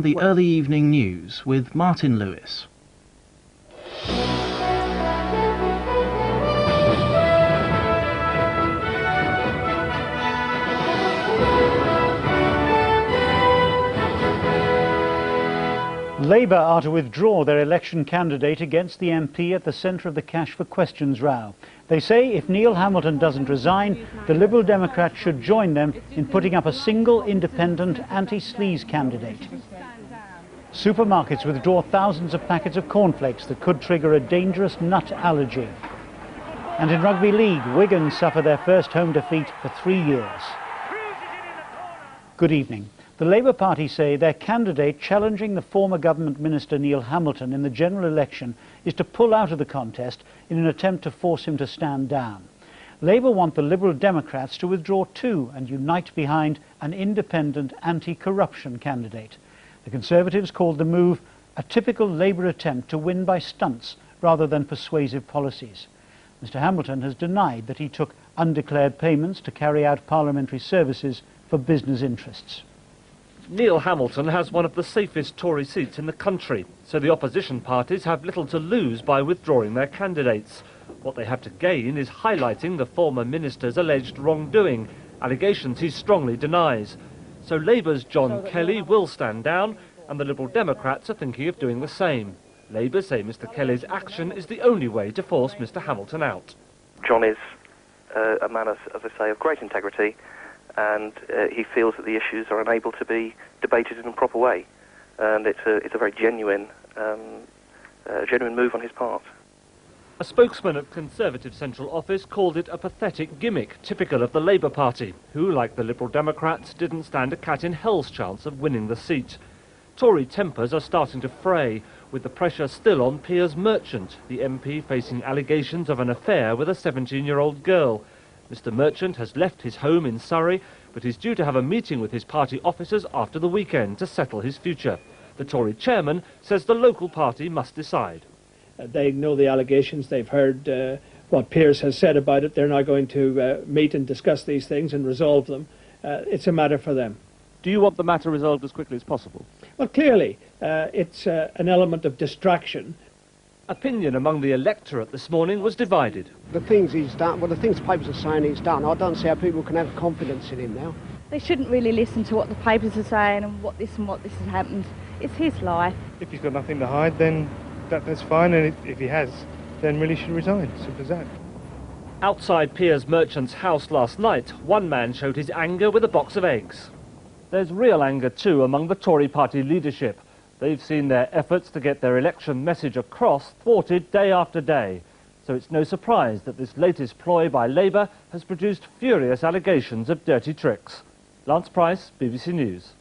The early evening news with Martin Lewis. Labour are to withdraw their election candidate against the MP at the centre of the Cash for Questions row. They say if Neil Hamilton doesn't resign, the Liberal Democrats should join them in putting up a single independent anti-sleaze candidate. Supermarkets withdraw thousands of packets of cornflakes that could trigger a dangerous nut allergy. And in Rugby League, Wigan suffer their first home defeat for 3 years. Good evening. The Labour Party say their candidate challenging the former government minister Neil Hamilton in the general election is to pull out of the contest in an attempt to force him to stand down. Labour want the Liberal Democrats to withdraw too and unite behind an independent anti-corruption candidate. The Conservatives called the move a typical Labour attempt to win by stunts rather than persuasive policies. Mr Hamilton has denied that he took undeclared payments to carry out parliamentary services for business interests. Neil Hamilton has one of the safest Tory seats in the country, so the opposition parties have little to lose by withdrawing their candidates. What they have to gain is highlighting the former minister's alleged wrongdoing, allegations he strongly denies. So Labour's John Kelly will stand down, and the Liberal Democrats are thinking of doing the same. Labour say Mr Kelly's action is the only way to force Mr Hamilton out. John is a man, as I say, of great integrity, and he feels that the issues are unable to be debated in a proper way, and it's a very genuine move on his part. A spokesman at Conservative Central Office called it a pathetic gimmick typical of the Labour Party, who, like the Liberal Democrats, didn't stand a cat in hell's chance of winning the seat. Tory tempers are starting to fray, with the pressure still on Piers Merchant, the MP facing allegations of an affair with a 17-year-old girl. Mr Merchant has left his home in Surrey, but is due to have a meeting with his party officers after the weekend to settle his future. The Tory chairman says the local party must decide. They know the allegations, they've heard what Piers has said about it. They're now going to meet and discuss these things and resolve them. It's a matter for them. Do you want the matter resolved as quickly as possible? Well, clearly, it's an element of distraction. Opinion among the electorate this morning was divided. The things he's done, well, the things the papers are saying he's done, I don't see how people can have confidence in him now. They shouldn't really listen to what the papers are saying and what this has happened. It's his life. If he's got nothing to hide, then that's fine, and if he has, then really should resign. Simple as that. Outside Piers Merchant's house last night, one man showed his anger with a box of eggs. There's real anger too among the Tory party leadership. They've seen their efforts to get their election message across thwarted day after day. So it's no surprise that this latest ploy by Labour has produced furious allegations of dirty tricks. Lance Price, BBC News.